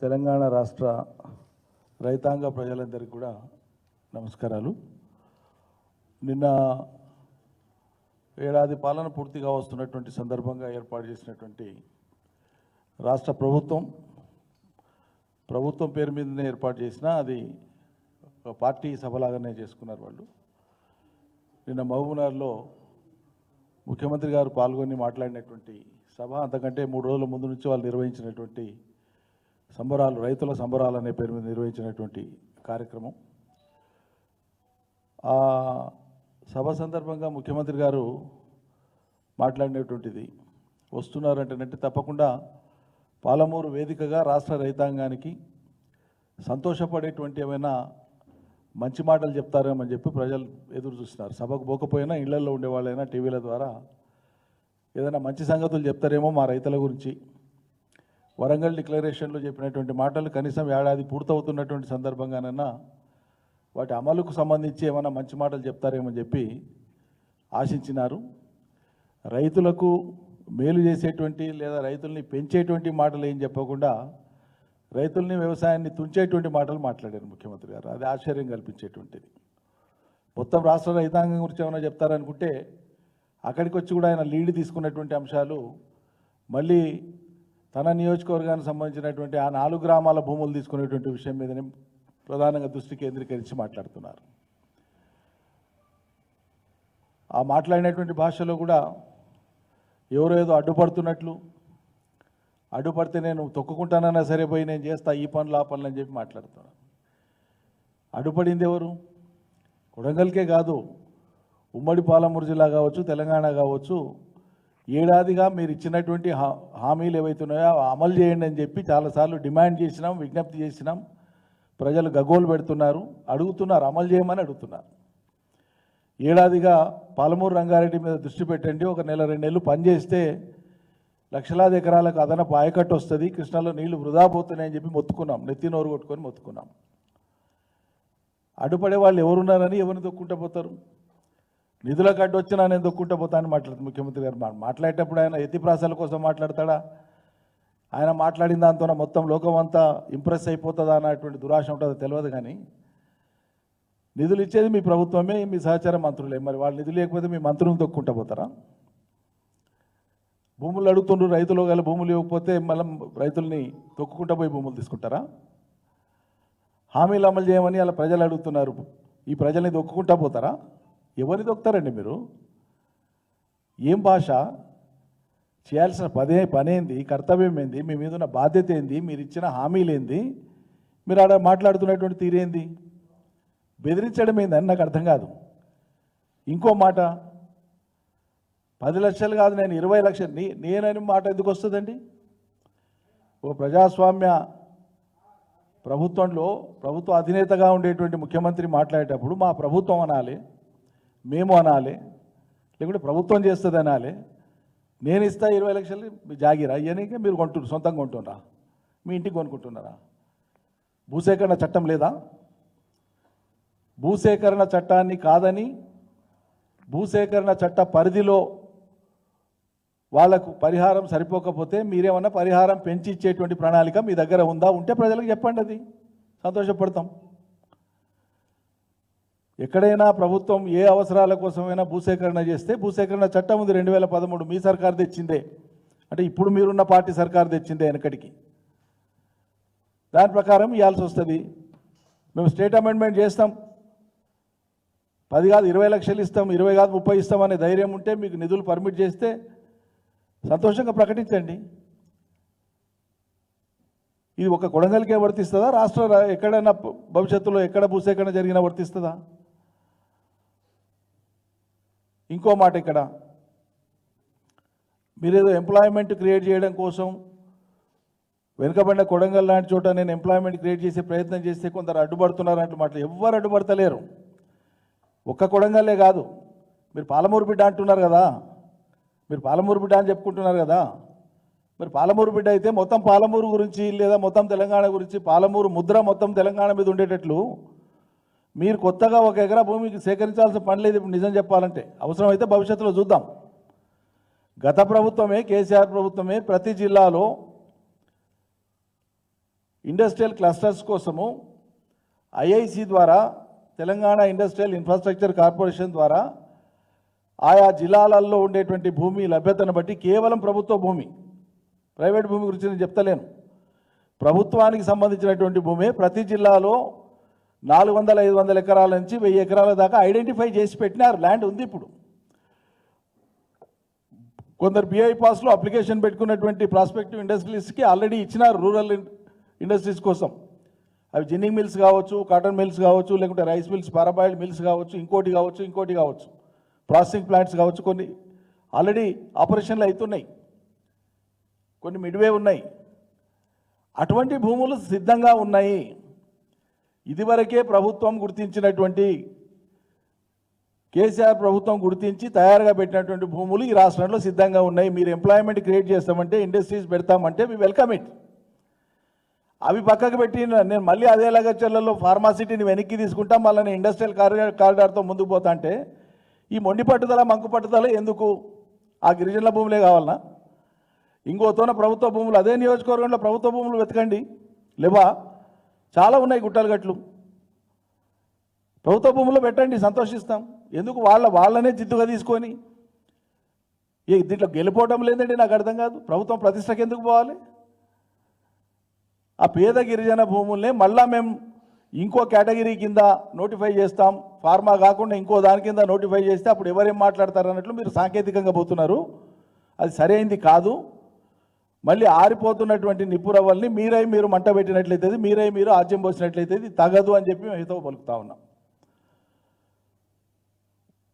తెలంగాణ రాష్ట్ర రైతాంగ ప్రజలందరికీ కూడా నమస్కారాలు. నిన్న ఏడాది పాలన పూర్తిగా వస్తున్నటువంటి సందర్భంగా ఏర్పాటు చేసినటువంటి రాష్ట్ర ప్రభుత్వం పేరు మీదనే ఏర్పాటు చేసినా అది ఒక పార్టీ సభలాగానే చేసుకున్నారు వాళ్ళు. నిన్న మహబూబ్నగర్లో ముఖ్యమంత్రి గారు పాల్గొని మాట్లాడినటువంటి సభ, అంతకంటే 3 రోజుల ముందు నుంచి వాళ్ళు నిర్వహించినటువంటి సంబరాలు, రైతుల సంబరాలు అనే పేరు మీద నిర్వహించినటువంటి కార్యక్రమం. ఆ సభ సందర్భంగా ముఖ్యమంత్రి గారు మాట్లాడినటువంటిది వస్తున్నారంటేనంటే తప్పకుండా పాలమూరు వేదికగా రాష్ట్ర రైతాంగానికి సంతోషపడేటువంటి ఏమైనా మంచి మాటలు చెప్తారేమని చెప్పి ప్రజలు ఎదురు చూస్తున్నారు. సభకు పోకపోయినా ఇళ్లలో ఉండేవాళ్ళైనా టీవీల ద్వారా ఏదైనా మంచి సంగతులు చెప్తారేమో మా రైతుల గురించి. వరంగల్ డిక్లరేషన్లో చెప్పినటువంటి మాటలు కనీసం ఏడాది పూర్తవుతున్నటువంటి సందర్భంగానైనా వాటి అమలుకు సంబంధించి ఏమైనా మంచి మాటలు చెప్తారేమని చెప్పి ఆశించినారు. రైతులకు మేలు చేసేటువంటి లేదా రైతుల్ని పెంచేటువంటి మాటలు ఏం చెప్పకుండా రైతుల్ని, వ్యవసాయాన్ని తుంచేటువంటి మాటలు మాట్లాడారు ముఖ్యమంత్రి గారు. అది ఆశ్చర్యం కల్పించేటువంటిది. మొత్తం రాష్ట్ర రైతాంగం గురించి ఏమైనా చెప్తారనుకుంటే అక్కడికి వచ్చి కూడా ఆయన లీడ్ తీసుకున్నటువంటి అంశాలు మళ్ళీ తన నియోజకవర్గానికి సంబంధించినటువంటి ఆ 4 గ్రామాల భూములు తీసుకునేటువంటి విషయం మీదనే ప్రధానంగా దృష్టి కేంద్రీకరించి మాట్లాడుతున్నారు. ఆ మాట్లాడినటువంటి భాషలో కూడా ఎవరో ఏదో అడ్డుపడుతున్నట్లు, అడ్డుపడితే నేను తొక్కుకుంటానన్నా సరే పోయి నేను చేస్తా ఈ పనులు ఆ పనులు అని చెప్పి మాట్లాడుతున్నాను. అడ్డుపడింది ఎవరు? కొడంగల్కే కాదు, ఉమ్మడి పాలమూరు జిల్లా కావచ్చు, తెలంగాణ కావచ్చు, ఏడాదిగా మీరు ఇచ్చినటువంటి హామీలు ఏవైతున్నాయో అమలు చేయండి అని చెప్పి చాలాసార్లు డిమాండ్ చేసినాం, విజ్ఞప్తి చేసినాం. ప్రజలు గగ్గోలు పెడుతున్నారు, అడుగుతున్నారు, అమలు చేయమని అడుగుతున్నారు. ఏడాదిగా పాలమూరు రంగారెడ్డి మీద దృష్టి పెట్టండి, ఒక నెల 2 నెలలు పనిచేస్తే లక్షలాది ఎకరాలకు అదనపు ఆయకట్టు వస్తుంది, కృష్ణలో నీళ్లు వృధా పోతున్నాయని చెప్పి మొత్తుకున్నాం, నెత్తి నోరు కొట్టుకొని మొత్తుకున్నాం. అడ్డుపడే వాళ్ళు ఎవరున్నారని ఎవరిని దొక్కుంటూ పోతారు? నిధులకు అడ్డు వచ్చినా నేను దొక్కుంటూ పోతానని మాట్లాడుతుంది ముఖ్యమంత్రి గారు. మాట్లాడేటప్పుడు ఆయన ఎత్తిప్రాసాల కోసం మాట్లాడతాడా? ఆయన మాట్లాడిన దాంతో మొత్తం లోకం అంతా ఇంప్రెస్ అయిపోతుందా అన్నటువంటి దురాశ ఉంటుందో తెలియదు. కానీ నిధులు ఇచ్చేది మీ ప్రభుత్వమే, మీ సహచార మంత్రులే. మరి వాళ్ళు నిధులు లేకపోతే మీ మంత్రులను దొక్కుంటూ పోతారా? భూములు అడుగుతుండ్రు, రైతులు గల భూములు ఇవ్వకపోతే మళ్ళీ రైతుల్ని తొక్కుకుంటూ పోయి భూములు తీసుకుంటారా? హామీలు అమలు చేయమని అలా ప్రజలు అడుగుతున్నారు, ఈ ప్రజల్ని దొక్కుకుంటూ పోతారా? ఎవరిని దొక్కుతారండి మీరు? ఏం భాష? చేయాల్సిన పనేంది, కర్తవ్యం ఏంది, మీ మీద ఉన్న బాధ్యత ఏంది, మీరు ఇచ్చిన హామీలు ఏంది, మీరు ఆడ మాట్లాడుతున్నటువంటి తీరేంది? బెదిరించడం ఏందని నాకు అర్థం కాదు. ఇంకో మాట, 10 లక్షలు కాదు నేను 20 లక్షలు నేనని మాట ఎందుకు వస్తుందండి? ఓ ప్రజాస్వామ్య ప్రభుత్వంలో ప్రభుత్వ అధినేతగా ఉండేటువంటి ముఖ్యమంత్రి మాట్లాడేటప్పుడు మా ప్రభుత్వం అనాలి, మేము అనాలి, లేకుంటే ప్రభుత్వం చేస్తుంది అనాలి. నేను ఇస్తా 20 లక్షలు మీ జాగిరా ఇవన్నీ మీరు సొంతంగా కొంటున్నారా? మీ ఇంటికి కొనుక్కుంటున్నారా? భూసేకరణ చట్టం లేదా? భూసేకరణ చట్టాన్ని కాదని భూసేకరణ చట్ట పరిధిలో వాళ్లకు పరిహారం సరిపోకపోతే మీరేమన్నా పరిహారం పెంచి ఇచ్చేటువంటి ప్రణాళిక మీ దగ్గర ఉందా? ఉంటే ప్రజలకు చెప్పండి, అది సంతోషపడతాం. ఎక్కడైనా ప్రభుత్వం ఏ అవసరాల కోసమైనా భూసేకరణ చేస్తే భూసేకరణ చట్టం ఉంది 2013, మీ సర్కారు తెచ్చిందే, అంటే ఇప్పుడు మీరున్న పార్టీ సర్కారు తెచ్చిందే వెనకడికి. దాని ప్రకారం ఇవ్వాల్సి వస్తుంది. మేము స్టేట్ అమెండ్మెంట్ చేస్తాం, 10 కాదు 20 లక్షలు ఇస్తాం, 20 కాదు 30 ఇస్తామనే ధైర్యం ఉంటే మీకు నిధులు పర్మిట్ చేస్తే సంతోషంగా ప్రకటించండి. ఇది ఒక కొడంగల్కే వర్తిస్తుందా? రాష్ట్ర ఎక్కడైనా భవిష్యత్తులో ఎక్కడ భూసేకరణ జరిగినా వర్తిస్తుందా? ఇంకో మాట, ఇక్కడ మీరేదో ఎంప్లాయ్మెంట్ క్రియేట్ చేయడం కోసం వెనుకబడిన కొడంగల్ లాంటి చోట నేను ఎంప్లాయ్మెంట్ క్రియేట్ చేసే ప్రయత్నం చేస్తే కొందరు అడ్డుపడుతున్నారంటే మాటలు ఎవ్వరు అడ్డుపడతలేరు. ఒక్క కొడంగల్లే కాదు, మీరు పాలమూరు బిడ్డ అంటున్నారు కదా, మీరు పాలమూరు బిడ్డ అని చెప్పుకుంటున్నారు కదా, మరి పాలమూరు బిడ్డ అయితే మొత్తం పాలమూరు గురించి లేదా మొత్తం తెలంగాణ గురించి పాలమూరు ముద్ర మొత్తం తెలంగాణ మీద ఉండేటట్లు మీరు కొత్తగా 1 ఎకరా భూమికి సేకరించాల్సిన పని లేదు. ఇప్పుడు నిజం చెప్పాలంటే అవసరమైతే భవిష్యత్తులో చూద్దాం. గత ప్రభుత్వమే, కేసీఆర్ ప్రభుత్వమే ప్రతి జిల్లాలో ఇండస్ట్రియల్ క్లస్టర్స్ కోసము ఐఐసి ద్వారా తెలంగాణ ఇండస్ట్రియల్ ఇన్ఫ్రాస్ట్రక్చర్ కార్పొరేషన్ ద్వారా ఆయా జిల్లాలలో ఉండేటువంటి భూమి లభ్యతను బట్టి కేవలం ప్రభుత్వ భూమి, ప్రైవేట్ భూమి గురించి నేను చెప్తలేను, ప్రభుత్వానికి సంబంధించినటువంటి భూమి ప్రతి జిల్లాలో 400-500 ఎకరాల నుంచి 1000 ఎకరాల దాకా ఐడెంటిఫై చేసి పెట్టినారు. ల్యాండ్ ఉంది. ఇప్పుడు కొందరు బిఐ పాస్లో అప్లికేషన్ పెట్టుకున్నటువంటి ప్రాస్పెక్టివ్ ఇండస్ట్రీస్కి ఆల్రెడీ ఇచ్చినారు రూరల్ ఇండస్ట్రీస్ కోసం. అవి జిన్నింగ్ మిల్స్ కావచ్చు, కాటన్ మిల్స్ కావచ్చు, లేకుంటే రైస్ మిల్స్, పారాబాయిల్డ్ మిల్స్ కావచ్చు, ఇంకోటి కావచ్చు, ప్రాసెసింగ్ ప్లాంట్స్ కావచ్చు. కొన్ని ఆల్రెడీ ఆపరేషన్లు అవుతున్నాయి, కొన్ని మిడ్వే ఉన్నాయి. అటువంటి భూములు సిద్ధంగా ఉన్నాయి. ఇదివరకే ప్రభుత్వం గుర్తించినటువంటి, కేసీఆర్ ప్రభుత్వం గుర్తించి తయారుగా పెట్టినటువంటి భూములు ఈ రాష్ట్రంలో సిద్ధంగా ఉన్నాయి. మీరు ఎంప్లాయ్మెంట్ క్రియేట్ చేస్తామంటే, ఇండస్ట్రీస్ పెడతామంటే వి వెల్కమ్ ఇట్. అవి పక్కకు పెట్టి నేను మళ్ళీ అదే లగచర్లలో ఫార్మాసిటీని వెనక్కి తీసుకుంటాం, మళ్ళీ నేను ఇండస్ట్రియల్ కారిడార్తో ముందుకు పోతా అంటే ఈ మొండి పట్టుదల, మంకు పట్టుదల ఎందుకు? ఆ గిరిజనుల భూములే కావాలన్నా? ఇంకోతోన ప్రభుత్వ భూములు, అదే నియోజకవర్గంలో ప్రభుత్వ భూములు వెతకండి, లేవా? చాలా ఉన్నాయి గుట్టలు గట్లు. ప్రభుత్వ భూముల్లో పెట్టండి, సంతోషిస్తాం. ఎందుకు వాళ్ళనే జిద్దుగా తీసుకొని దీంట్లో గెలిపోవడం లేదండి? నాకు అర్థం కాదు. ప్రభుత్వం ప్రతిష్టకి ఎందుకు పోవాలి? ఆ పేద గిరిజన భూముల్ని మళ్ళా మేము ఇంకో కేటగిరీ కింద నోటిఫై చేస్తాం, ఫార్మా కాకుండా ఇంకో దాని కింద నోటిఫై చేస్తే అప్పుడు ఎవరేం మాట్లాడతారు అన్నట్లు మీరు సాంకేతికంగా పోతున్నారు. అది సరైంది కాదు. మళ్ళీ ఆరిపోతున్నటువంటి నిప్పురవ్వల్ని మీరు మంట పెట్టినట్లయితే, మీరు ఆజ్యం పోసినట్లయితే ఇది తగదు అని చెప్పి మేము హితవు పలుకుతా ఉన్నాం.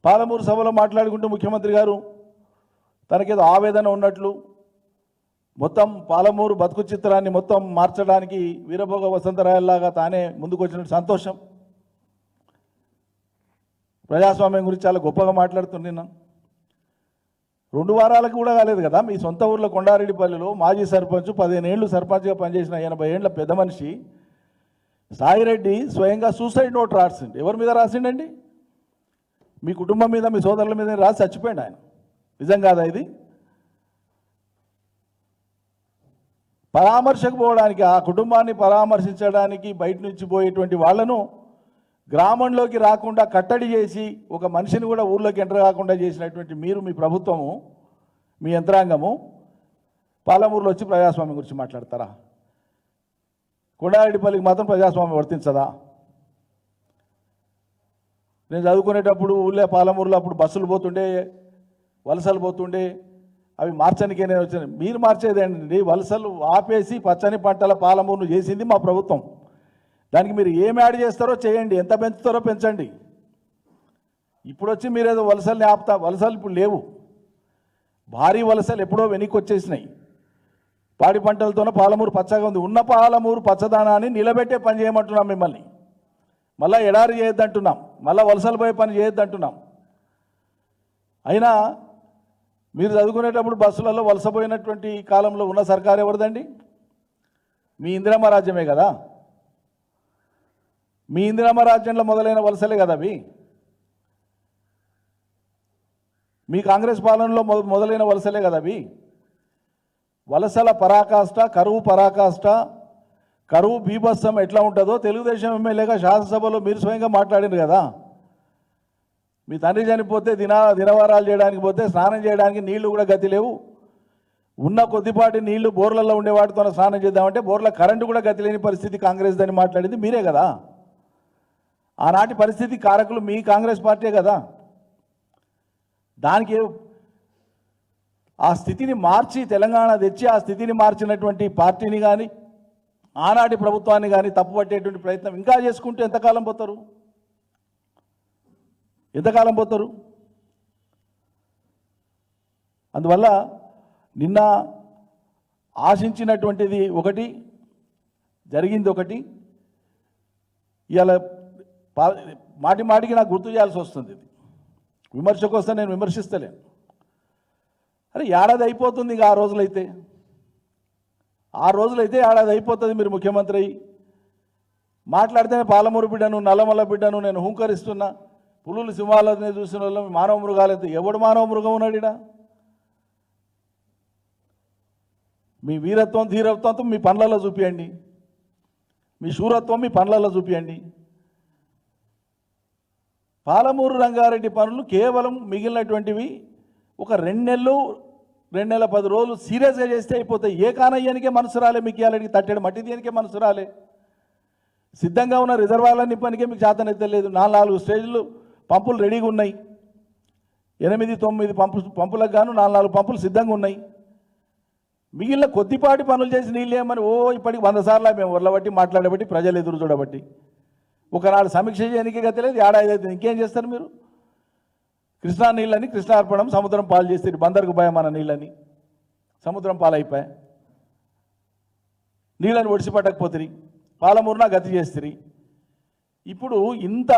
పాలమూరు సభలో మాట్లాడుకుంటూ ముఖ్యమంత్రి గారు తనకేదో ఆవేదన ఉన్నట్లు, మొత్తం పాలమూరు బతుకు చిత్రాన్ని మొత్తం మార్చడానికి వీరభోగ వసంతరాయల్లాగా తానే ముందుకు వచ్చినట్టు సంతోషం. ప్రజాస్వామ్యం గురించి చాలా గొప్పగా మాట్లాడుతున్నాను. 2 వారాలకు కూడా కాలేదు కదా, మీ సొంత ఊర్లో కొండారెడ్డిపల్లిలో మాజీ సర్పంచ్, 15 ఏళ్ళు సర్పంచ్గా పనిచేసిన 80 ఏళ్ల పెద్ద మనిషి సాయిరెడ్డి స్వయంగా సూసైడ్ నోట్ రాసిండు. ఎవరి మీద రాసిండండి? మీ కుటుంబం మీద, మీ సోదరుల మీద రాసి చచ్చిపోయింది ఆయన. నిజం కాదా ఇది? పరామర్శకు పోవడానికి, ఆ కుటుంబాన్ని పరామర్శించడానికి బయట నుంచి పోయేటువంటి వాళ్లను గ్రామంలోకి రాకుండా కట్టడి చేసి, ఒక మనిషిని కూడా ఊర్లోకి ఎంటర్ కాకుండా చేసినటువంటి మీరు, మీ ప్రభుత్వము, మీ యంత్రాంగము పాలమూరులో వచ్చి ప్రజాస్వామ్యం గురించి మాట్లాడతారా? కొండారెడ్డిపల్లికి మాత్రం ప్రజాస్వామ్యం వర్తించదా? నేను చదువుకునేటప్పుడు ఊళ్ళో పాలమూరులో అప్పుడు బస్సులు పోతుండే, వలసలు పోతుండే, అవి మార్చనికే నేను వచ్చాను. మీరు మార్చేదేంటండి? వలసలు ఆపేసి పచ్చని పంటల పాలమూరును చేసింది మా ప్రభుత్వం. దానికి మీరు ఏం యాడ్ చేస్తారో చేయండి, ఎంత పెంచుతారో పెంచండి. ఇప్పుడు వచ్చి మీరేదో వలసల్ని ఆపుతా, వలసలు ఇప్పుడు లేవు. భారీ వలసలు ఎప్పుడో వెనక్కి వచ్చేసినాయి. పాడి పంటలతోనే పాలమూరు పచ్చగా ఉంది. ఉన్న పాలమూరు పచ్చదనాన్ని నిలబెట్టే పని చేయమంటున్నాం మిమ్మల్ని. మళ్ళీ ఎడారి చేయొద్దంటున్నాం, మళ్ళీ వలసలు పోయే పని చేయొద్దంటున్నాం. అయినా మీరు చదువుకునేటప్పుడు బస్సులలో వలసపోయినటువంటి కాలంలో ఉన్న సర్కారు ఎవరిదండి? మీ ఇందిరమ్మ రాజ్యమే కదా. మీ ఇందిరమ్మ రాజ్యంలో మొదలైన వలసలే కదా అవి. మీ కాంగ్రెస్ పాలనలో మొదలైన వలసలే కదా అవి. వలసల పరాకాష్ట, కరువు పరాకాష్ట, కరువు బీభత్సం ఎట్లా ఉంటుందో తెలుగుదేశం ఎమ్మెల్యేగా శాసనసభలో మీరు స్వయంగా మాట్లాడారు కదా. మీ తండ్రి చనిపోతే దినవారాలు చేయడానికి పోతే స్నానం చేయడానికి నీళ్లు కూడా గతి లేవు. ఉన్న కొద్దిపాటి నీళ్లు బోర్లలో ఉండే వాటితో స్నానం చేద్దామంటే బోర్ల కరెంటు కూడా గతి లేని పరిస్థితి కాంగ్రెస్ దాన్ని మాట్లాడింది మీరే కదా. ఆనాటి పరిస్థితి కారకులు మీ కాంగ్రెస్ పార్టీ కదా. దానికి ఆ స్థితిని మార్చి, తెలంగాణ తెచ్చి ఆ స్థితిని మార్చినటువంటి పార్టీని కానీ, ఆనాటి ప్రభుత్వాన్ని కానీ తప్పుపట్టేటువంటి ప్రయత్నం ఇంకా చేసుకుంటూ ఎంతకాలం పోతారు? ఎంతకాలం పోతారు? అందువల్ల నిన్న ఆశించినటువంటిది ఒకటి, జరిగింది ఒకటి. ఇవాళ మాటి మాటికి నాకు గుర్తు చేయాల్సి వస్తుంది. ఇది విమర్శకు వస్తే నేను విమర్శిస్తలేను. అరే ఏడాది అయిపోతుంది ఇక. 6 రోజులైతే 6 రోజులైతే ఏడాది అయిపోతుంది. మీరు ముఖ్యమంత్రి అయ్యి మాట్లాడితేనే పాలమూరు బిడ్డను, నల్లమల్ల బిడ్డను నేను హుంకరిస్తున్నా, పులులు సింహాలని చూసిన వాళ్ళు మానవ మృగాలైతే ఎవడు మానవ మృగం ఉన్నాడు ఇడా? మీ వీరత్వం, ధీరత్వంతో మీ పనులలో చూపించండి. మీ శూరత్వం మీ పనులలో చూపియండి. పాలమూరు రంగారెడ్డి పనులు కేవలం మిగిలినటువంటివి ఒక 2 నెలలు 2 నెలల 10 రోజులు సీరియస్గా చేస్తే అయిపోతాయి. ఏ కానయ్యానికే మనసు రాలే, మీకు ఇవ్వాలని తట్టెడు మట్టి దీనికే మనసు రాలే. సిద్ధంగా ఉన్న రిజర్వాయర్లన్నీ పనికే మీకు చేతనెత్తలేదు. 4 స్టేజ్లు పంపులు రెడీగా ఉన్నాయి. 8-9 పంపులకు గాను 4 పంపులు సిద్ధంగా ఉన్నాయి. మిగిలిన కొద్దిపాటి పనులు చేసి నీళ్ళు ఏమని ఇప్పటికి 100 సార్లు మేము వర్లబట్టి మాట్లాడబట్టి ప్రజలు ఎదురు చూడబట్టి ఒకనాడు సమీక్ష చేయడానికి గతలేదు. ఏడాది అయితే ఇంకేం చేస్తారు మీరు? కృష్ణా నీళ్ళని కృష్ణార్పణం సముద్రం పాలు చేస్తారు. బందరుకు భయం మన నీళ్ళని సముద్రం పాలైపోయా. నీళ్ళని ఒడిసిపట్టకపోతుంది. పాలమూరున గతి చేస్తుంది. ఇప్పుడు ఇంత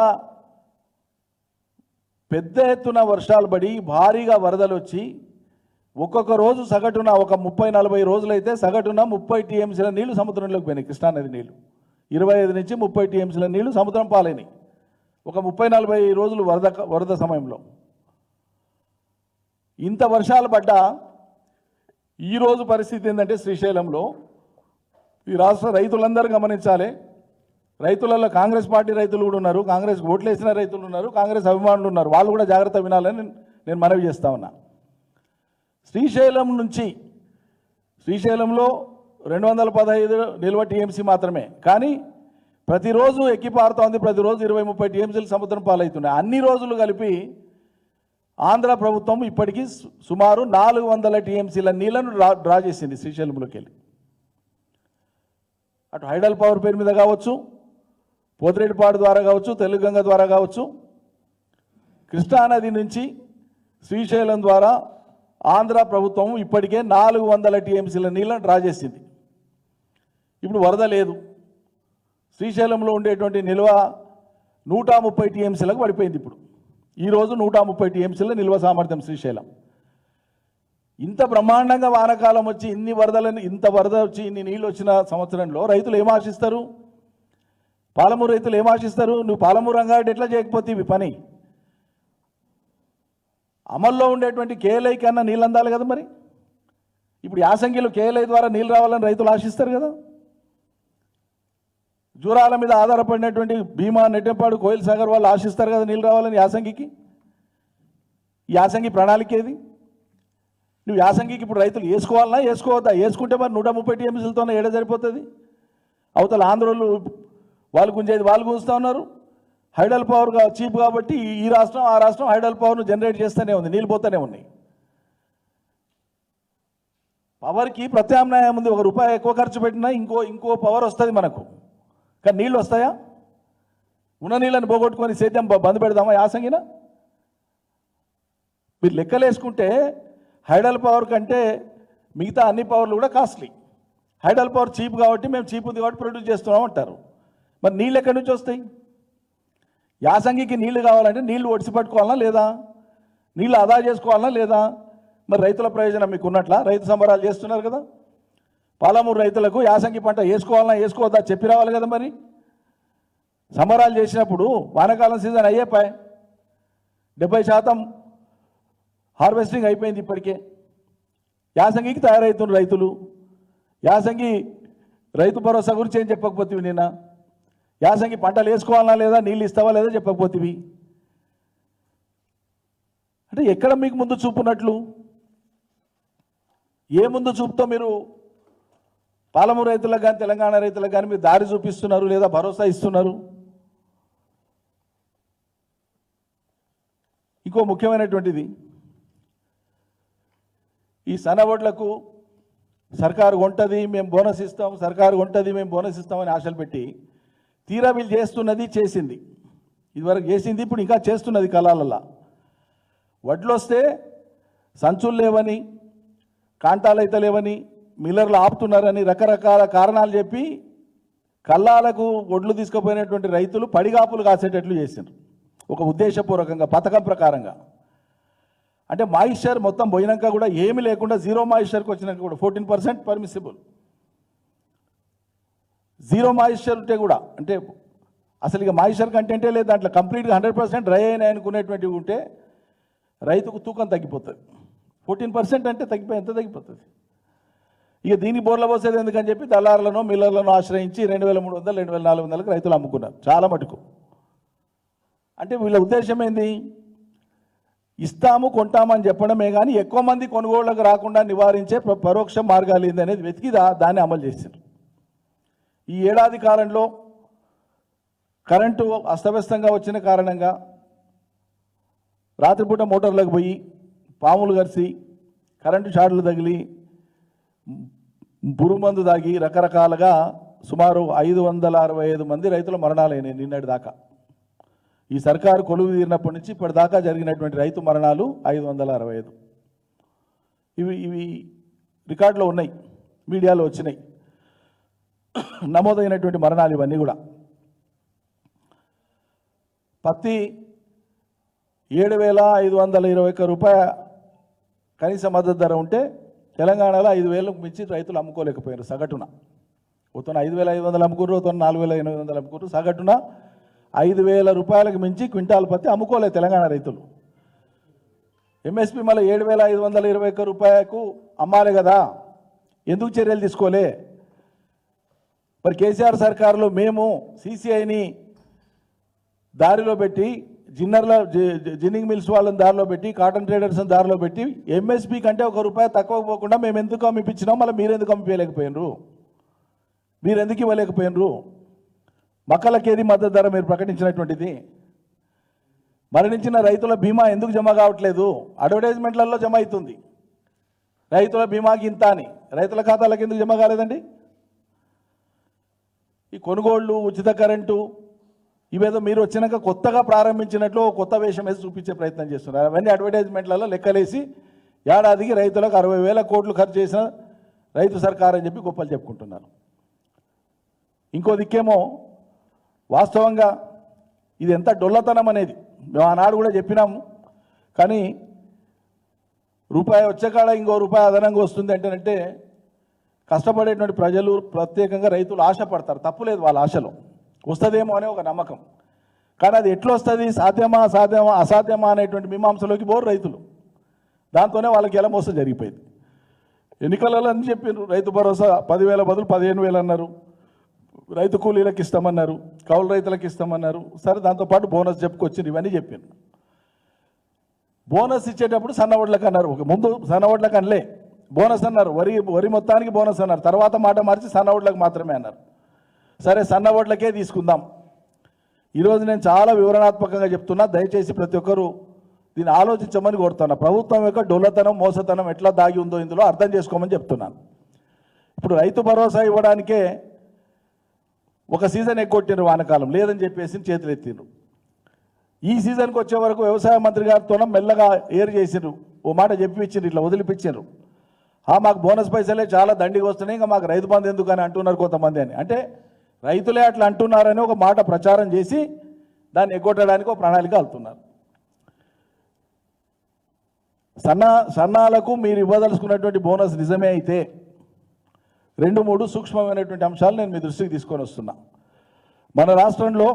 పెద్ద ఎత్తున వర్షాలు పడి భారీగా వరదలు వచ్చి ఒక్కొక్క రోజు సగటున ఒక 30-40 రోజులైతే సగటున 30 టీఎంసీల నీళ్లు సముద్రంలోకి పోయినాయి. కృష్ణానది నీళ్లు 25 నుంచి 30 టీఎంసీల నీళ్లు సముద్రం పాలైనాయి ఒక 30-40 రోజులు వరద సమయంలో. ఇంత వర్షాలు పడ్డా ఈరోజు పరిస్థితి ఏంటంటే శ్రీశైలంలో ఈ రాష్ట్ర రైతులందరూ గమనించాలి. రైతులలో కాంగ్రెస్ పార్టీ రైతులు కూడా ఉన్నారు, కాంగ్రెస్ ఓట్లు వేసిన రైతులు ఉన్నారు, కాంగ్రెస్ అభిమానులు ఉన్నారు. వాళ్ళు కూడా జాగ్రత్త వినాలని నేను మనవి చేస్తా ఉన్నా. శ్రీశైలం నుంచి శ్రీశైలంలో 215 నిల్వ టీఎంసీ మాత్రమే, కానీ ప్రతిరోజు ఎక్కిపారుతోంది. ప్రతిరోజు 20-30 టీఎంసీలు సముద్రం పాలవుతున్నాయి. అన్ని రోజులు కలిపి ఆంధ్ర ప్రభుత్వం ఇప్పటికీ సుమారు 400 టీఎంసీల నీళ్లను డ్రా చేసింది శ్రీశైలంలోకి వెళ్ళి. అటు హైడల్ పవర్ పేరు మీద కావచ్చు, పోతిరెడ్డిపాడు ద్వారా కావచ్చు, తెలుగంగ ద్వారా కావచ్చు, కృష్ణానది నుంచి శ్రీశైలం ద్వారా ఆంధ్ర ప్రభుత్వం ఇప్పటికే 400 టీఎంసీల నీళ్ళను డ్రా చేసింది. ఇప్పుడు వరద లేదు. శ్రీశైలంలో ఉండేటువంటి నిల్వ 130 టీఎంసీలకు పడిపోయింది. ఇప్పుడు ఈరోజు 130 టీఎంసీల నిల్వ సామర్థ్యం శ్రీశైలం. ఇంత బ్రహ్మాండంగా వానకాలం వచ్చి ఇంత వరద వచ్చి ఇన్ని నీళ్ళు వచ్చిన సంవత్సరంలో రైతులు ఏం ఆశిస్తారు? పాలమూరు రైతులు ఏం ఆశిస్తారు? నువ్వు పాలమూరు రంగారెడ్డి ఎట్లా చేయకపోతే ఇవి పని అమల్లో ఉండేటువంటి కేఎల్ఐ కన్నా నీళ్ళు అందాలి కదా. మరి ఇప్పుడు యాసంగిలో కేఎల్ఐ ద్వారా నీళ్ళు రావాలని రైతులు ఆశిస్తారు కదా. జూరాల మీద ఆధారపడినటువంటి భీమా, నెట్టెంపాడు, కోయిల్ సాగర్ వాళ్ళు ఆశిస్తారు కదా నీళ్ళు రావాలని యాసంగికి. ఈ యాసంగి ప్రణాళిక ఏది? నువ్వు యాసంగికి ఇప్పుడు రైతులు వేసుకోవాలన్నా వేసుకోవద్దా? వేసుకుంటే మరి 130 టీఎంసీలతోనే ఏడ సరిపోతుంది? అవతల ఆంధ్రోళ్ళు వాళ్ళు గుంజేది వాళ్ళు గుంజుతూ ఉన్నారు. హైడల్ పవర్ చీప్ కాబట్టి ఈ రాష్ట్రం ఆ రాష్ట్రం హైడల్ పవర్ను జనరేట్ చేస్తూనే ఉంది, నీళ్ళు పోతూనే ఉన్నాయి. పవర్కి ప్రత్యామ్నాయం ఉంది. ₹1 ఎక్కువ ఖర్చు పెట్టినా ఇంకో పవర్ వస్తుంది మనకు. కానీ నీళ్ళు వస్తాయా? ఉన్న నీళ్ళని పోగొట్టుకొని సేద్యం బంద్ పెడదామా యాసంగిన? మీరు లెక్కలేసుకుంటే హైడల్ పవర్ కంటే మిగతా అన్ని పవర్లు కూడా కాస్ట్లీ. హైడల్ పవర్ చీప్ కాబట్టి మేము చీప్ ఉంది కాబట్టి ప్రొడ్యూస్ చేస్తున్నాం అంటారు. మరి నీళ్ళు ఎక్కడి నుంచి వస్తాయి? యాసంగికి నీళ్లు కావాలంటే నీళ్లు ఒడిసి పట్టుకోవాలన్నా లేదా? నీళ్ళు ఆదా చేసుకోవాలన్నా లేదా? మరి రైతుల ప్రయోజనం మీకు ఉన్నట్లా? రైతు సంబరాలు చేస్తున్నారు కదా. పాలమూరు రైతులకు యాసంగి పంట వేసుకోవాలన్నా వేసుకోవద్దా చెప్పి రావాలి కదా. మరి సంబరాలు చేసినప్పుడు వానాకాలం సీజన్ అయ్యేపాయ్, 70% హార్వెస్టింగ్ అయిపోయింది ఇప్పటికే. యాసంగికి తయారవుతున్నారు రైతులు. యాసంగి రైతు భరోసా గురించి ఏం చెప్పకపోతే నిన్న యాసంగి పంటలు వేసుకోవాలన్నా లేదా, నీళ్ళు ఇస్తావా లేదా చెప్పకపోతే అంటే ఎక్కడ మీకు ముందు చూపున్నట్లు? ఏ ముందు చూపుతో మీరు పాలమూరు రైతులకు కానీ తెలంగాణ రైతులకు కానీ మీరు దారి చూపిస్తున్నారు లేదా భరోసా ఇస్తున్నారు? ఇంకో ముఖ్యమైనటువంటిది, ఈ సన్నబొడ్లకు సర్కారు కొంటది మేము బోనస్ ఇస్తాం, సర్కారు కొంటది మేము బోనస్ ఇస్తామని ఆశలు పెట్టి తీరా వీళ్ళు చేస్తున్నది చేసింది, ఇదివరకు చేసింది ఇప్పుడు ఇంకా చేస్తున్నది కళాలల్లా. వడ్లు వస్తే సంచులు లేవని, కాంటాలు అయితే లేవని, మిల్లర్లు ఆపుతున్నారని రకరకాల కారణాలు చెప్పి కల్లాలకు ఒడ్లు తీసుకుపోయినటువంటి రైతులు పడిగాపులు కాసేటట్లు చేశారు. ఒక ఉద్దేశపూర్వకంగా పథకం ప్రకారంగా. అంటే మాయిశ్చర్ మొత్తం పోయినాక కూడా ఏమీ లేకుండా 0 మాయిశ్చర్కి వచ్చినాక కూడా 14% పర్మిసిబుల్. 0 మాయిశ్చర్ ఉంటే కూడా అంటే అసలు ఇక మాయిశ్చర్ కంటెంటే లేదు దాంట్లో, కంప్లీట్గా 100% డ్రై అయినాయి అనుకునేటువంటివి ఉంటే రైతుకు తూకం తగ్గిపోతుంది. 14% అంటే ఎంత తగ్గిపోతుంది? ఇక దీన్ని బోర్ల పోసేది ఎందుకని చెప్పి దళారులను మిల్లర్లను ఆశ్రయించి 2300 2400కి రైతులు అమ్ముకున్నారు చాలా మటుకు. అంటే వీళ్ళ ఉద్దేశం ఏంది? ఇస్తాము కొంటామని చెప్పడమే కానీ ఎక్కువ మంది కొనుగోళ్లకు రాకుండా నివారించే పరోక్ష మార్గాలు ఏంది అనేది వెతికి దాన్ని అమలు చేశారు. ఈ ఏడాది కాలంలో కరెంటు అస్తవ్యస్తంగా వచ్చిన కారణంగా రాత్రిపూట మోటార్లకు పోయి పాములు కరిసి కరెంటు షార్ట్లు తగిలి పురుగుమందు దాగి రకరకాలుగా సుమారు 565 మంది రైతుల మరణాలైనాయి నిన్నటి దాకా. ఈ సర్కారు కొలువు తీరినప్పటి నుంచి ఇప్పటిదాకా జరిగినటువంటి రైతు మరణాలు 565. ఇవి రికార్డులో ఉన్నాయి, మీడియాలో వచ్చినాయి నమోదైనటువంటి మరణాలు ఇవన్నీ కూడా. పత్తి 7,521 రూపాయల కనీస మద్దతు ధర ఉంటే తెలంగాణలో 5,000కు మించి రైతులు అమ్ముకోలేకపోయారు సగటున. ఉత్తన 5,500 అమ్ముకున్నారు, ఉత్తన 4,800 అమ్ముకున్నారు. సగటున 5,000 రూపాయలకు మించి క్వింటాల్ పత్తి అమ్ముకోలేదు తెలంగాణ రైతులు. ఎంఎస్పి మళ్ళీ 7,521 రూపాయలకు అమ్మాలి కదా, ఎందుకు చర్యలు తీసుకోలే? మరి కేసీఆర్ సర్కారులో మేము సిసిఐని దారిలో పెట్టి జిన్నింగ్ మిల్స్ వాళ్ళని దారిలో పెట్టి కాటన్ ట్రేడర్స్ని దారిలో పెట్టి ఎంఎస్పి కంటే ₹1 తక్కువ పోకుండా మేము ఎందుకు అమ్మిపించినాం, మళ్ళీ మీరు ఎందుకు అమ్మిపోయలేకపోయినరు? మీరు ఎందుకు ఇవ్వలేకపోయినరు? మక్కలకేది మద్దతు ధర మీరు ప్రకటించినటువంటిది? మరణించిన రైతుల బీమా ఎందుకు జమ కావట్లేదు? అడ్వర్టైజ్మెంట్లలో జమ అవుతుంది రైతుల బీమాకి ఇంత అని, రైతుల ఖాతాలకు ఎందుకు జమ కాలేదండి? ఈ కొనుగోళ్లు, ఉచిత కరెంటు ఇవేదో మీరు వచ్చినాక కొత్తగా ప్రారంభించినట్లు కొత్త వేషం వేసి చూపించే ప్రయత్నం చేస్తున్నారు. అవన్నీ అడ్వర్టైజ్మెంట్లలో లెక్కలేసి ఏడాదికి రైతులకు 60,000 కోట్లు ఖర్చు చేసిన రైతు సర్కార్ అని చెప్పి గొప్పలు చెప్పుకుంటున్నారు. ఇంకో దిక్కేమో వాస్తవంగా ఇది ఎంత డొల్లతనం అనేది మేము ఆనాడు కూడా చెప్పినాము. కానీ రూపాయి వచ్చే కాడ ఇంకో రూపాయి అదనంగా వస్తుంది అంటేనంటే కష్టపడేటువంటి ప్రజలు ప్రత్యేకంగా రైతులు ఆశపడతారు, తప్పులేదు వాళ్ళ ఆశలో, వస్తుందేమో అనే ఒక నమ్మకం. కానీ అది ఎట్లా వస్తుంది, సాధ్యమా అసాధ్యమా అనేటువంటి మీమాంసలోకి పోరు రైతులు. దాంతోనే వాళ్ళకి ఎలా మోసం జరిగిపోయింది. ఎన్నికలలో అని చెప్పారు రైతు భరోసా 10,000 బదులు 15,000 అన్నారు, రైతు కూలీలకు ఇస్తామన్నారు, కౌలు రైతులకు ఇస్తామన్నారు. సరే, దాంతోపాటు బోనస్ చెప్పుకొచ్చింది, ఇవన్నీ చెప్పారు. బోనస్ ఇచ్చేటప్పుడు సన్నవడ్లకు అన్నారు, ముందు సన్నవడ్లకు అనలే, బోనస్ అన్నారు, వరి మొత్తానికి బోనస్ అన్నారు. తర్వాత మాట మార్చి సన్నవడ్లకు మాత్రమే అన్నారు. సరే, సన్నవడ్లకే తీసుకుందాం. ఈరోజు నేను చాలా వివరణాత్మకంగా చెప్తున్నా, దయచేసి ప్రతి ఒక్కరూ దీన్ని ఆలోచించమని కోరుతున్నా. ప్రభుత్వం యొక్క డొల్లతనం, మోసతనం ఎట్లా దాగి ఉందో ఇందులో అర్థం చేసుకోమని చెప్తున్నాను. ఇప్పుడు రైతు భరోసా ఇవ్వడానికే ఒక సీజన్ ఎగ్గొట్టిండ్రు, వానకాలం లేదని చెప్పేసి చేతులు ఎత్తిండ్రు. ఈ సీజన్కి వచ్చే వరకు వ్యవసాయ మంత్రి గారితో మెల్లగా ఏరు చేసిండ్రు, ఓ మాట చెప్పిచ్చిండ్రు, ఇట్లా వదిలిపించిండ్రు. మాకు బోనస్ పైసలే చాలా దండిగా వస్తున్నాయి, ఇంకా మాకు రైతు బంధు ఎందుకు అని అంటున్నారు కొంతమంది అని. అంటే రైతులే అట్లా అంటున్నారని ఒక మాట ప్రచారం చేసి దాన్ని ఎగ్గొట్టడానికి ఒక ప్రణాళిక వెళ్తున్నారు. సన్నాలకు మీరు ఇవ్వదలుచుకున్నటువంటి బోనస్ నిజమే అయితే 2-3 సూక్ష్మమైనటువంటి అంశాలు నేను మీ దృష్టికి తీసుకొని వస్తున్నా. మన రాష్ట్రంలో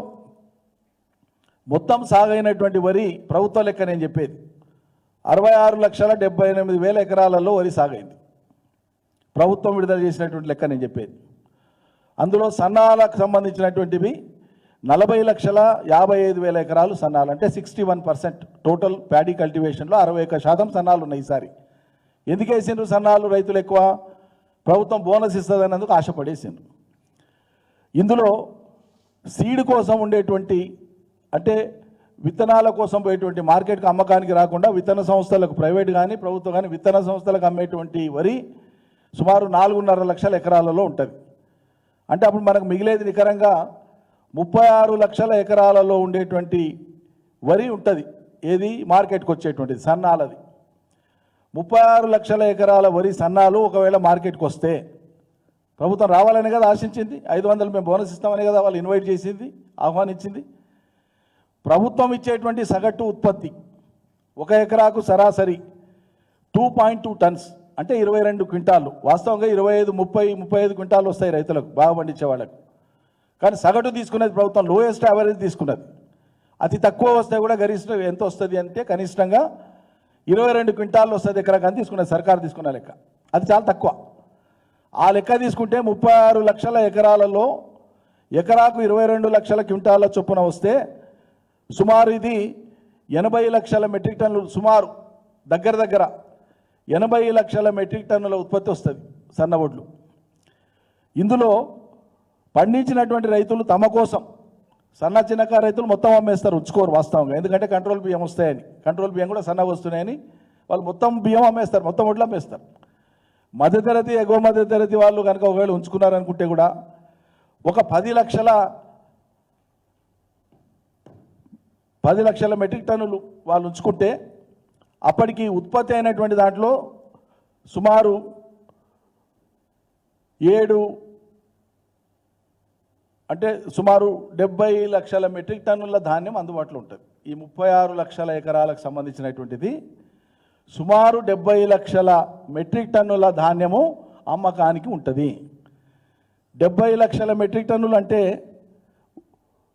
మొత్తం సాగైనటువంటి వరి ప్రభుత్వ లెక్క నేను చెప్పేది 66,78,000 ఎకరాలలో వరి సాగైంది. ప్రభుత్వం విడుదల చేసినటువంటి లెక్క నేను చెప్పేది. అందులో సన్నాలకు సంబంధించినటువంటివి 40,55,000 ఎకరాలు సన్నాలు, అంటే 61% టోటల్ ప్యాడీ కల్టివేషన్లో 61% సన్నాలు ఉన్నాయి. ఈసారి ఎందుకు వేసిండ్రు సన్నాలు రైతులు ఎక్కువ? ప్రభుత్వం బోనస్ ఇస్తుందన్నందుకు ఆశపడేసిండ్రు. ఇందులో సీడ్ కోసం ఉండేటువంటి, అంటే విత్తనాల కోసం పోయేటువంటి మార్కెట్కి అమ్మకానికి రాకుండా విత్తన సంస్థలకు, ప్రైవేట్ కానీ ప్రభుత్వం కానీ విత్తన సంస్థలకు అమ్మేటువంటి వరి సుమారు 4.5 లక్షల ఎకరాలలో ఉంటుంది. అంటే అప్పుడు మనకు మిగిలేది నికరంగా 36 లక్షల ఎకరాలలో ఉండేటువంటి వరి ఉంటుంది. ఏది మార్కెట్కి వచ్చేటువంటిది సన్నాలది. 36 లక్షల ఎకరాల వరి సన్నాలు ఒకవేళ మార్కెట్కి వస్తే ప్రభుత్వం రావాలని కదా ఆశించింది. 500 మేము బోనస్ ఇస్తామని కదా వాళ్ళు ఇన్వైట్ చేసింది, ఆహ్వానించింది. ప్రభుత్వం ఇచ్చేటువంటి సగటు ఉత్పత్తి ఒక ఎకరాకు సరాసరి 2.2 టన్స్, అంటే 22 క్వింటాలు. వాస్తవంగా 25-30-35 క్వింటాలు వస్తాయి రైతులకు, బాగా పండించే వాళ్ళకు. కానీ సగటు తీసుకునేది ప్రభుత్వం లోయెస్ట్ యావరేజ్ తీసుకున్నది. అతి తక్కువ వస్తే కూడా గరిష్ట ఎంత వస్తుంది అంటే కనిష్టంగా 22 క్వింటాలు వస్తుంది ఎకరాకు అని తీసుకున్నది సర్కారు తీసుకున్న లెక్క. అది చాలా తక్కువ. ఆ లెక్క తీసుకుంటే 36 లక్షల ఎకరాలలో ఎకరాకు 22 లక్షల క్వింటాల చొప్పున వస్తే సుమారు ఇది 80 లక్షల మెట్రిక్ టన్నులు, సుమారు దగ్గర 80 లక్షల మెట్రిక్ టన్నుల ఉత్పత్తి వస్తుంది సన్న వడ్లు. ఇందులో పండించినటువంటి రైతులు తమ కోసం, సన్న చిన్నకారు రైతులు మొత్తం అమ్మేస్తారు, ఉంచుకోరు వాస్తవంగా, ఎందుకంటే కంట్రోల్ బియ్యం వస్తాయని, కంట్రోల్ బియ్యం కూడా సన్నగా వస్తున్నాయని వాళ్ళు మొత్తం బియ్యం అమ్మేస్తారు, మొత్తం వడ్లు అమ్మేస్తారు. మధ్యతరగతి ఎగువ మధ్యతరగతి వాళ్ళు కనుక ఒకవేళ ఉంచుకున్నారనుకుంటే కూడా ఒక 10 లక్షల మెట్రిక్ టన్నులు వాళ్ళు ఉంచుకుంటే అప్పటికి ఉత్పత్తి అయినటువంటి దాంట్లో సుమారు 70 లక్షల మెట్రిక్ టన్నుల ధాన్యం అందుబాటులో ఉంటుంది. ఈ 36 లక్షల ఎకరాలకు సంబంధించినటువంటిది సుమారు 70 లక్షల మెట్రిక్ టన్నుల ధాన్యము అమ్మకానికి ఉంటుంది. 70 లక్షల మెట్రిక్ టన్నులు అంటే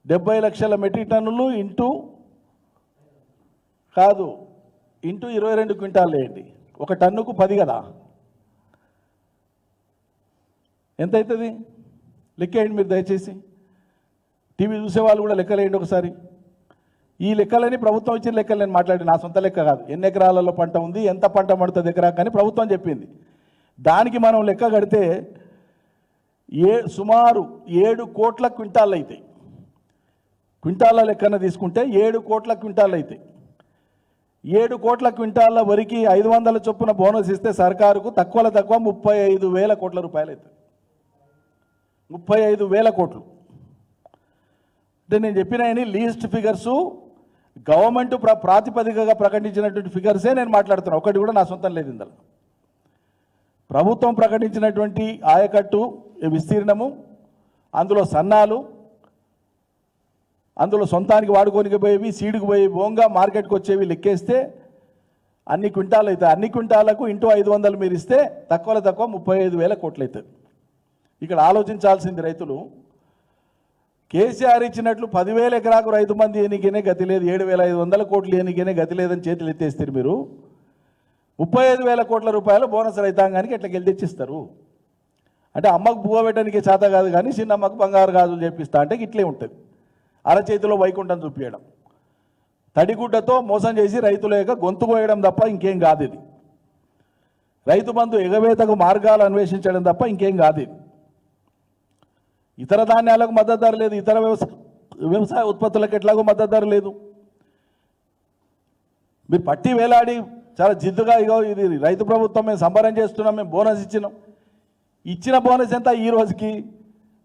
70 లక్షల మెట్రిక్ టన్నులు ఇంటూ 22 క్వింటాలు వేయండి, ఒక టన్నుకు 10 కదా, ఎంత అవుతుంది లెక్కేయండి మీరు దయచేసి. టీవీ చూసేవాళ్ళు కూడా లెక్కలేయండి ఒకసారి. ఈ లెక్కలని ప్రభుత్వం ఇచ్చిన లెక్కలు నేను మాట్లాడి, నా సొంత లెక్క కాదు. ఎన్ని ఎకరాలలో పంట ఉంది, ఎంత పంట పడుతుంది ఎకరా కానీ ప్రభుత్వం చెప్పింది. దానికి మనం లెక్క కడితే సుమారు 7 కోట్ల క్వింటాళ్ళు అవుతాయి. క్వింటాళ్ళ లెక్కన తీసుకుంటే 7 కోట్ల క్వింటాళ్ళు అవుతాయి. 7 కోట్ల క్వింటాళ్ళ వరకు 500 చొప్పున బోనస్ ఇస్తే సర్కారుకు తక్కువ 35,000 కోట్ల రూపాయలు అవుతుంది. 35,000 కోట్లు అంటే నేను చెప్పిన లీస్ట్ ఫిగర్సు గవర్నమెంట్ ప్రాతిపదికగా ప్రకటించినటువంటి ఫిగర్సే నేను మాట్లాడుతున్నాను. ఒకటి కూడా నా సొంతం లేదు ఇందులో. ప్రభుత్వం ప్రకటించినటువంటి ఆయకట్టు విస్తీర్ణము, అందులో సన్నాలు, అందులో సొంతానికి వాడుకోనికి పోయేవి, సీడుకు పోయి బోంగా మార్కెట్కి వచ్చేవి లెక్కేస్తే అన్ని క్వింటాలు అవుతాయి. అన్ని క్వింటాలకు ఇంటూ 500 మీరు ఇస్తే తక్కువ 35,000 కోట్లు అవుతుంది. ఇక్కడ ఆలోచించాల్సింది రైతులు, కేసీఆర్ ఇచ్చినట్లు 10,000 ఎకరాకు రైతు బంధు ఎన్నికనే గతి లేదు, 7,500 కోట్లు ఎన్నికనే గతి లేదని చేతులు ఎత్తేస్తారు. మీరు 35,000 కోట్ల రూపాయలు బోనస్ రైతాంగానికి ఎట్లా గెలిచిస్తారు అంటే అమ్మకు బువ్వ పెట్టడానికి చేత కాదు కానీ చిన్నమ్మకు బంగారు గాజులు చేపిస్తా అంటే ఇట్లే ఉంటుంది. అరచేతిలో వైకుంఠం చూపించడం, తడిగుడ్డతో మోసం చేసి రైతుల యొక్క గొంతు కోయడం తప్ప ఇంకేం కాదు ఇది. రైతు బంధు ఎగవేతకు మార్గాలు అన్వేషించడం తప్ప ఇంకేం కాదు ఇది. ఇతర ధాన్యాలకు మద్దతు ధర లేదు, ఇతర వ్యవసాయ ఉత్పత్తులకు ఎట్లాగో మద్దతు ధర లేదు. మీరు పట్టి వేలాడి చాలా జిద్దుగా ఇగో ఇది రైతు ప్రభుత్వం, మేము సంబరం చేస్తున్నాం, మేము బోనస్ ఇచ్చినాం. ఇచ్చిన బోనస్ ఎంత ఈ రోజుకి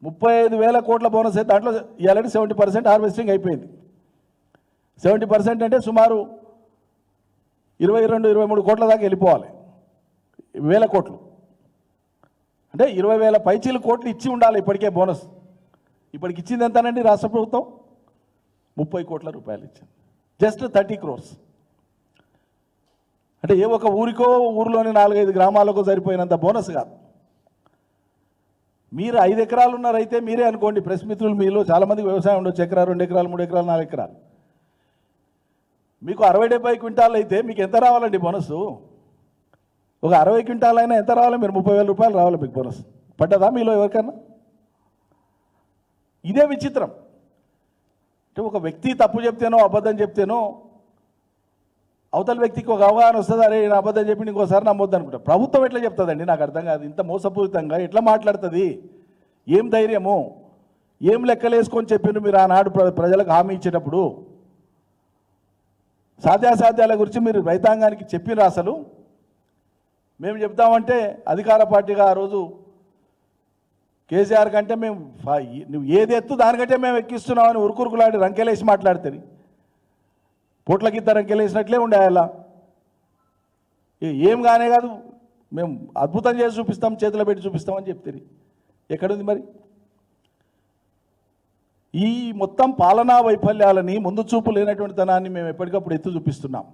35,000 కోట్ల బోనస్ అయితే దాంట్లో ఆల్రెడీ 70% హార్వెస్టింగ్ అయిపోయింది. 70% అంటే సుమారు 22-23 కోట్ల దాకా వెళ్ళిపోవాలి. 1000 కోట్లు అంటే 20,000 పైచీల కోట్లు ఇచ్చి ఉండాలి ఇప్పటికే బోనస్. ఇప్పటికి ఇచ్చింది ఎంతనండి రాష్ట్ర ప్రభుత్వం? 30 కోట్ల రూపాయలు ఇచ్చింది, జస్ట్ 30 crores. అంటే ఏ ఒక ఊరికో ఊరిలోని 4-5 గ్రామాలకు సరిపోయినంత బోనస్ కాదు. మీరు 5 ఎకరాలు ఉన్నారైతే మీరే అనుకోండి, ప్రెస్ మిత్రులు మీలో చాలామందికి వ్యవసాయం ఉండొచ్చు, ఎకరా 2 ఎకరాలు 3 ఎకరాలు 4 ఎకరాలు. మీకు 60-70 క్వింటాలు అయితే మీకు ఎంత రావాలండి బోనస్? ఒక 60 క్వింటాలు అయినా ఎంత రావాలి? మీరు 30,000 రూపాయలు రావాలి మీకు బోనస్. పడ్డదా మీలో ఎవరికన్నా? ఇదే విచిత్రం. అంటే ఒక వ్యక్తి తప్పు చెప్తేనో అబద్ధం చెప్తేనో అవతల వ్యక్తికి ఒక అవగాహన వస్తుంది, అరే నేను అబద్ధం చెప్పి ఇంకోసారి నమ్మొద్దు అనుకుంటా. ప్రభుత్వం ఎట్లా చెప్తుందండి? నాకు అర్థం కాదు. ఇంత మోసపూరితంగా ఎట్లా మాట్లాడుతుంది? ఏం ధైర్యము? ఏం లెక్కలేసుకొని చెప్పిండు మీరు ఆనాడు ప్రజలకు హామీ ఇచ్చేటప్పుడు? సాధ్యాసాధ్యాల గురించి మీరు రైతాంగానికి చెప్పిన అసలు మేము చెప్తామంటే అధికార పార్టీగా ఆ రోజు కేసీఆర్ కంటే మేము నువ్వు ఏది ఎత్తు దానికంటే మేము ఎక్కిస్తున్నామని ఉరుకురుకులాడి రంకెలేసి మాట్లాడుతుంది. పొట్లకిద్ద రంకెలేసినట్లే ఉండే అలా ఏం కానే కాదు, మేము అద్భుతం చేసి చూపిస్తాం, చేతిలో పెట్టి చూపిస్తామని చెప్తుంది. ఎక్కడుంది మరి? ఈ మొత్తం పాలనా వైఫల్యాలని, ముందు చూపు లేనటువంటి తనాన్ని మేము ఎప్పటికప్పుడు ఎత్తు చూపిస్తున్నాం.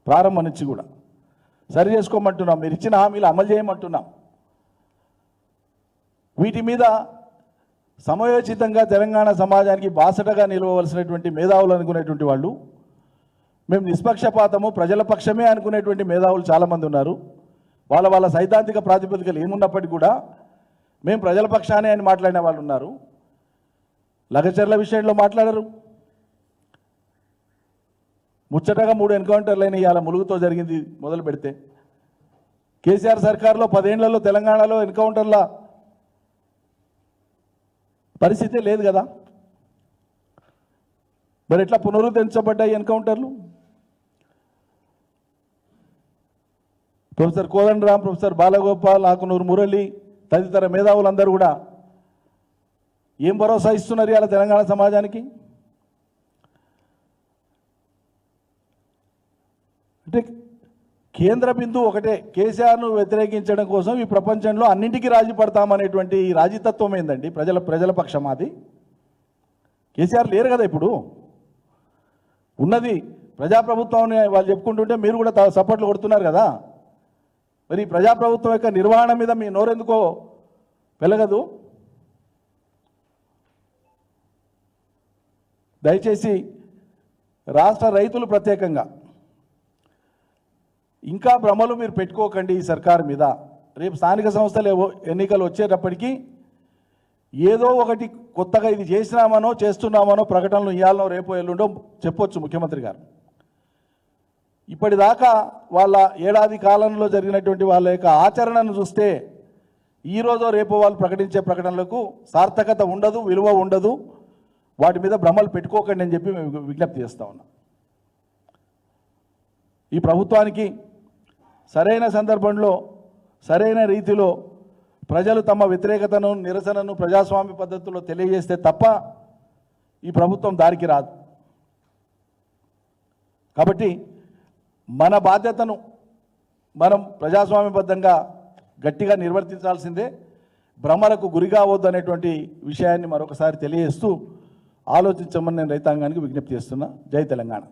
ప్రారంభం నుంచి కూడా సరి చేసుకోమంటున్నాం, మీరు ఇచ్చిన హామీలు అమలు చేయమంటున్నాం. వీటి మీద సమయోచితంగా తెలంగాణ సమాజానికి బాసటగా నిలవవలసినటువంటి మేధావులు అనుకునేటువంటి వాళ్ళు, మేము నిష్పక్షపాతము ప్రజల పక్షమే అనుకునేటువంటి మేధావులు చాలామంది ఉన్నారు. వాళ్ళ సైద్ధాంతిక ప్రాతిపదికలు ఏమున్నప్పటికీ కూడా మేము ప్రజల పక్షానే అని మాట్లాడిన వాళ్ళు ఉన్నారు. లగచర్ల విషయంలో మాట్లాడరు. ముచ్చటగా 3 ఎన్కౌంటర్లు అయినా ఇవాళ ములుగుతో జరిగింది మొదలు పెడితే. కేసీఆర్ సర్కార్లో 10 ఏళ్లలో తెలంగాణలో ఎన్కౌంటర్ల పరిస్థితే లేదు కదా. మరి ఎట్లా పునరుద్ధరించబడ్డాయి ఎన్కౌంటర్లు? ప్రొఫెసర్ కోదండరాం, ప్రొఫెసర్ బాలగోపాల్, ఆకునూరు మురళి తదితర మేధావులందరూ కూడా ఏం భరోసా ఇస్తున్నారు ఇవాళ తెలంగాణ సమాజానికి? అంటే కేంద్ర బిందువు ఒకటే, కేసీఆర్ను వ్యతిరేకించడం కోసం ఈ ప్రపంచంలో అన్నింటికీ రాజీ పడతామనేటువంటి ఈ రాజీతత్వం ఏందండి? ప్రజల పక్షం అది. కేసీఆర్ లేరు కదా ఇప్పుడు, ఉన్నది ప్రజాప్రభుత్వం వాళ్ళు చెప్పుకుంటుంటే మీరు కూడా సపోర్ట్లు కొడుతున్నారు కదా. మరి ప్రజాప్రభుత్వం యొక్క నిర్వహణ మీద మీ నోరెందుకో వెలగదు? దయచేసి రాష్ట్ర రైతులు ప్రత్యేకంగా ఇంకా భ్రమలు మీరు పెట్టుకోకండి ఈ సర్కారు మీద. రేపు స్థానిక సంస్థల ఎన్నికలు వచ్చేటప్పటికీ ఏదో ఒకటి కొత్తగా ఇది చేసినామనో చేస్తున్నామనో ప్రకటనలు ఇవ్వాలనో రేపో ఎల్లుండో చెప్పొచ్చు ముఖ్యమంత్రి గారు. ఇప్పటిదాకా వాళ్ళ ఏడాది కాలంలో జరిగినటువంటి వాళ్ళ యొక్క ఆచరణను చూస్తే ఈరోజో రేపో వాళ్ళు ప్రకటించే ప్రకటనలకు సార్థకత ఉండదు, విలువ ఉండదు. వాటి మీద భ్రమలు పెట్టుకోకండి అని చెప్పి మేము విజ్ఞప్తి చేస్తా ఉన్నాం. ఈ ప్రభుత్వానికి సరైన సందర్భంలో సరైన రీతిలో ప్రజలు తమ వ్యతిరేకతను, నిరసనను ప్రజాస్వామ్య పద్ధతిలో తెలియజేస్తే తప్ప ఈ ప్రభుత్వం దారికి రాదు. కాబట్టి మన బాధ్యతను మనం ప్రజాస్వామ్యబద్ధంగా గట్టిగా నిర్వర్తించాల్సిందే. భ్రమలకు గురి కావద్దు అనేటువంటి విషయాన్ని మరొకసారి తెలియజేస్తూ ఆలోచించమని నేను రైతాంగానికి విజ్ఞప్తి చేస్తున్నా. జై తెలంగాణ.